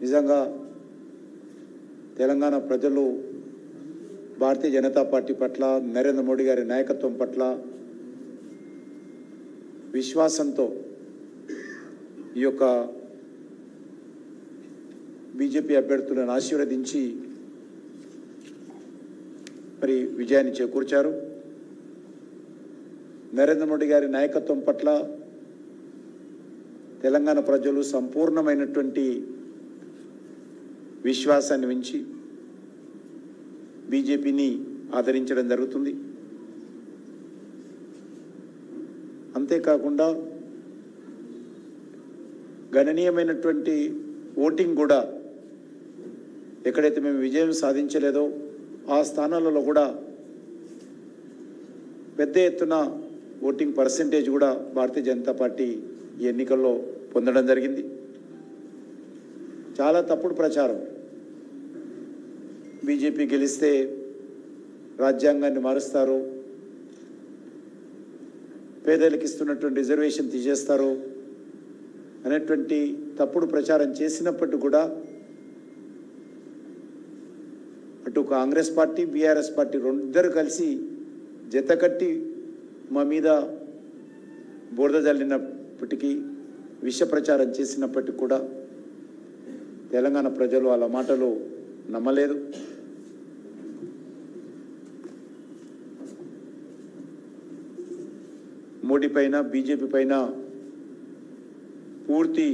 నిజంగా తెలంగాణ ప్రజలు భారతీయ జనతా పార్టీ పట్ల, నరేంద్ర మోడీ గారి నాయకత్వం పట్ల విశ్వాసంతో ఈ యొక్క బీజేపీ అభ్యర్థులను ఆశీర్వదించి మరి విజయాన్ని చేకూర్చారు. నరేంద్ర మోడీ గారి నాయకత్వం పట్ల తెలంగాణ ప్రజలు సంపూర్ణమైనటువంటి విశ్వాసాన్ని ఉంచి బీజేపీని ఆదరించడం జరుగుతుంది. అంతేకాకుండా గణనీయమైనటువంటి ఓటింగ్ కూడా ఎక్కడైతే మేము విజయం సాధించలేదో ఆ స్థానాలలో కూడా పెద్ద ఎత్తున ఓటింగ్ పర్సెంటేజ్ కూడా భారతీయ జనతా పార్టీ ఈ ఎన్నికల్లో పొందడం జరిగింది. చాలా తప్పుడు ప్రచారం, బీజేపీ గెలిస్తే రాజ్యాంగాన్ని మారుస్తారు, పేదలకు ఇస్తున్నటువంటి రిజర్వేషన్ తీసేస్తారు అనేటువంటి తప్పుడు ప్రచారం చేసినప్పటికీ కూడా అటు కాంగ్రెస్ పార్టీ, బీఆర్ఎస్ పార్టీ ఇద్దరు కలిసి జతకట్టి మా మీద బురద జల్లినప్పటికీ, విష ప్రచారం చేసినప్పటికీ కూడా తెలంగాణ ప్రజలు వాళ్ళ మాటలు నమ్మలేదు. మోడీ పైన, బీజేపీ పైన పూర్తి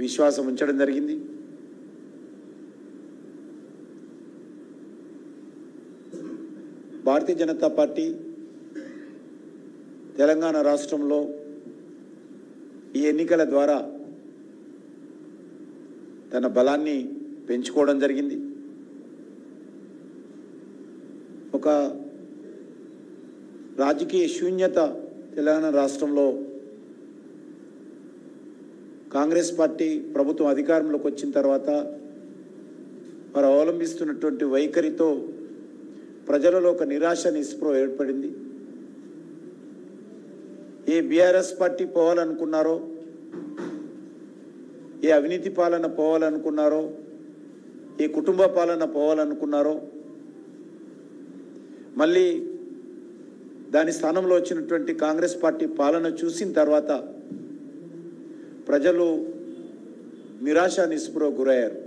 విశ్వాసం ఉంచడం జరిగింది. భారతీయ జనతా పార్టీ తెలంగాణ రాష్ట్రంలో ఈ ఎన్నికల ద్వారా తన బలాన్ని పెంచుకోవడం జరిగింది. ఒక రాజకీయ శూన్యత తెలంగాణ రాష్ట్రంలో కాంగ్రెస్ పార్టీ ప్రభుత్వం అధికారంలోకి వచ్చిన తర్వాత వారు అవలంబిస్తున్నటువంటి వైఖరితో ప్రజలలో ఒక నిరాశ, నిస్పృహ ఏర్పడింది. ఏ బీఆర్ఎస్ పార్టీ పోవాలనుకున్నారో, ఏ అవినీతి పాలన పోవాలనుకున్నారో, ఏ కుటుంబ పాలన పోవాలనుకున్నారో, మళ్ళీ దాని స్థానంలో వచ్చినటువంటి కాంగ్రెస్ పార్టీ పాలన చూసిన తర్వాత ప్రజలు నిరాశ, నిస్పృహ గురయ్యారు.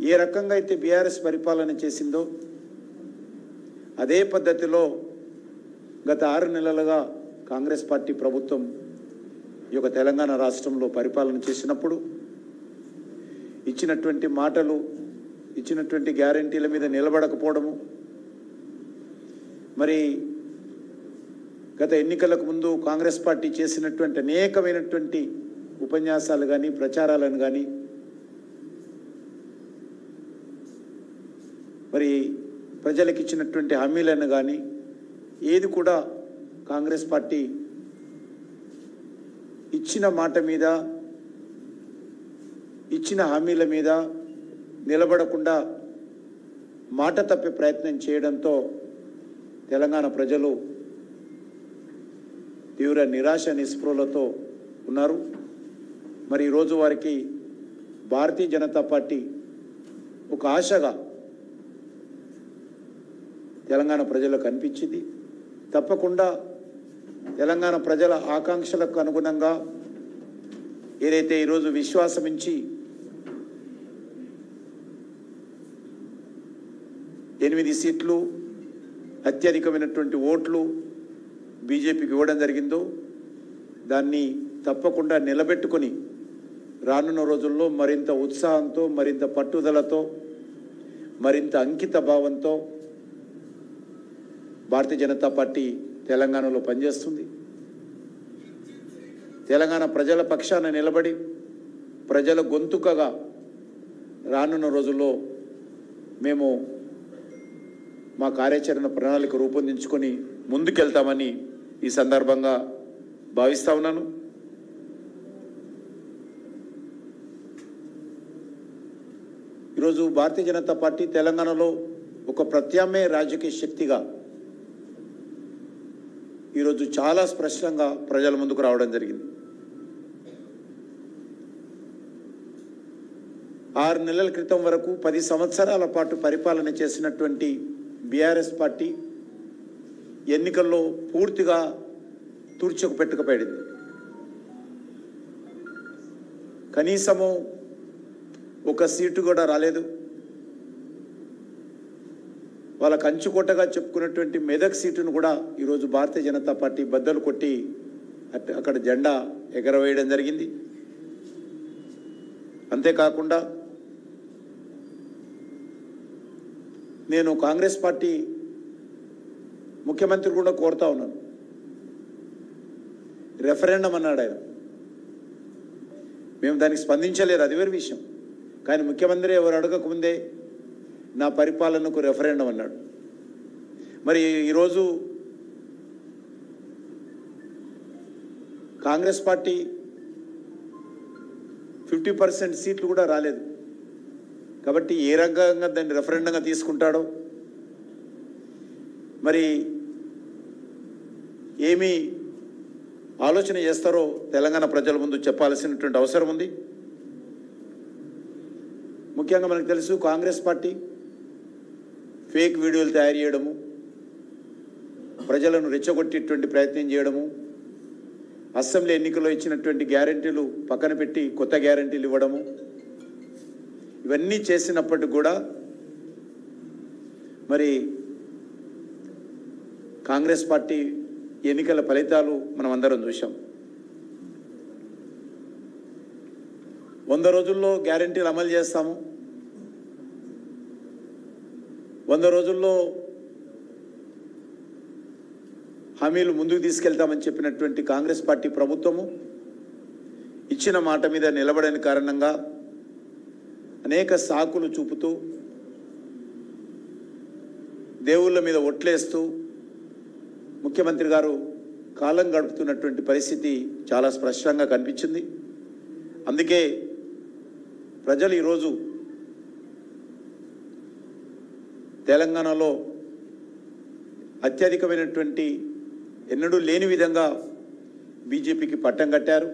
ఏ రకంగా అయితే బీఆర్ఎస్ పరిపాలన చేసిందో అదే పద్ధతిలో గత 6 నెలలుగా కాంగ్రెస్ పార్టీ ప్రభుత్వం ఈ యొక్క తెలంగాణ రాష్ట్రంలో పరిపాలన చేసినప్పుడు ఇచ్చినటువంటి మాటలు, ఇచ్చినటువంటి గ్యారంటీల మీద నిలబడకపోవడము, మరి గత ఎన్నికలకు ముందు కాంగ్రెస్ పార్టీ చేసినటువంటి అనేకమైనటువంటి ఉపన్యాసాలు కానీ, ప్రచారాలను కానీ, మరి ప్రజలకు ఇచ్చినటువంటి హామీలను కానీ ఏది కూడా కాంగ్రెస్ పార్టీ ఇచ్చిన మాట మీద, ఇచ్చిన హామీల మీద నిలబడకుండా మాట తప్పే ప్రయత్నం చేయడంతో తెలంగాణ ప్రజలు తీవ్ర నిరాశ, నిస్పృహలతో ఉన్నారు. మరి ఈరోజు వారికి భారతీయ జనతా పార్టీ ఒక ఆశగా తెలంగాణ ప్రజలకు అనిపించింది. తప్పకుండా తెలంగాణ ప్రజల ఆకాంక్షలకు అనుగుణంగా ఏదైతే ఈరోజు విశ్వాసం ఇచ్చి 8 సీట్లు, అత్యధికమైనటువంటి ఓట్లు బీజేపీకి ఇవ్వడం జరిగిందో దాన్ని తప్పకుండా నిలబెట్టుకొని రానున్న రోజుల్లో మరింత ఉత్సాహంతో, మరింత పట్టుదలతో, మరింత అంకిత భావంతో భారతీయ జనతా పార్టీ తెలంగాణలో పనిచేస్తుంది. తెలంగాణ ప్రజల పక్షాన నిలబడి ప్రజల గొంతుకగా రానున్న రోజుల్లో మేము మా కార్యాచరణ ప్రణాళిక రూపొందించుకొని ముందుకెళ్తామని ఈ సందర్భంగా భావిస్తా ఉన్నాను. ఈరోజు భారతీయ జనతా పార్టీ తెలంగాణలో ఒక ప్రత్యామ్నాయ రాజకీయ శక్తిగా ఈరోజు చాలా స్పష్టంగా ప్రజల ముందుకు రావడం జరిగింది. 6 నెలల క్రితం వరకు 10 సంవత్సరాల పాటు పరిపాలన చేసినటువంటి బీఆర్ఎస్ పార్టీ ఎన్నికల్లో పూర్తిగా తుర్చుకు పెట్టుకుపోయింది. కనీసము ఒక సీటు కూడా రాలేదు. వాళ్ళ కంచుకోటగా చెప్పుకున్నటువంటి మెదక్ సీటును కూడా ఈరోజు భారతీయ జనతా పార్టీ బద్దలు కొట్టి అక్కడ జెండా ఎగరవేయడం జరిగింది. అంతేకాకుండా నేను కాంగ్రెస్ పార్టీ ముఖ్యమంత్రి కూడా కోరుతా ఉన్నాను, రెఫరెండం అన్నాడు ఆయన. మేము దానికి స్పందించలేదు, అది వేరే విషయం. కానీ ముఖ్యమంత్రి ఎవరు అడగకముందే నా పరిపాలనకు రెఫరెండం అన్నాడు. మరి ఈరోజు కాంగ్రెస్ పార్టీ 50% సీట్లు కూడా రాలేదు. కాబట్టి ఏ రకంగా దాన్ని రెఫరెండంగా తీసుకుంటాడో, మరి ఏమి ఆలోచన చేస్తారో తెలంగాణ ప్రజల ముందు చెప్పాల్సినటువంటి అవసరం ఉంది. ముఖ్యంగా మనకు తెలుసు, కాంగ్రెస్ పార్టీ ఫేక్ వీడియోలు తయారు చేయడము, ప్రజలను రెచ్చగొట్టేటువంటి ప్రయత్నం చేయడము, అసెంబ్లీ ఎన్నికల్లో ఇచ్చినటువంటి గ్యారెంటీలు పక్కన పెట్టి కొత్త గ్యారెంటీలు ఇవ్వడము, ఇవన్నీ చేసినప్పటికి కూడా మరి కాంగ్రెస్ పార్టీ ఎన్నికల ఫలితాలు మనం అందరం చూసాం. 100 రోజుల్లో గ్యారెంటీలు అమలు చేస్తాము, 100 రోజుల్లో హామీలు ముందుకు తీసుకెళ్తామని చెప్పినటువంటి కాంగ్రెస్ పార్టీ ప్రభుత్వము ఇచ్చిన మాట మీద నిలబడని కారణంగా అనేక సాకులు చూపుతూ, దేవుళ్ళ మీద ఒట్లేస్తూ ముఖ్యమంత్రి గారు కాలం గడుపుతున్నటువంటి పరిస్థితి చాలా స్పష్టంగా కనిపించింది. అందుకే ప్రజలు ఈరోజు తెలంగాణలో అత్యధికమైనటువంటి ఎన్నడూ లేని విధంగా బీజేపీకి పట్టం కట్టారు.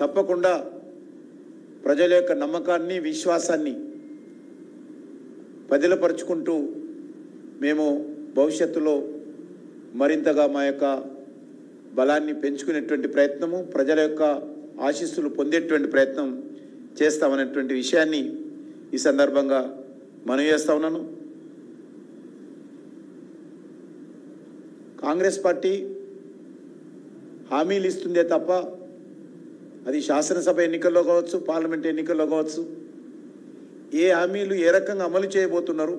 తప్పకుండా ప్రజల యొక్క నమ్మకాన్ని, విశ్వాసాన్ని పదిలపరుచుకుంటూ మేము భవిష్యత్తులో మరింతగా మా యొక్క బలాన్ని పెంచుకునేటువంటి ప్రయత్నము, ప్రజల యొక్క ఆశీస్సులు పొందేటువంటి ప్రయత్నం చేస్తామనేటువంటి విషయాన్ని ఈ సందర్భంగా మనవి చేస్తా ఉన్నాను. కాంగ్రెస్ పార్టీ హామీలు ఇస్తుందే తప్ప, అది శాసనసభ ఎన్నికల్లో కావచ్చు, పార్లమెంట్ ఎన్నికల్లో కావచ్చు, ఏ హామీలు ఏ రకంగా అమలు చేయబోతున్నారు,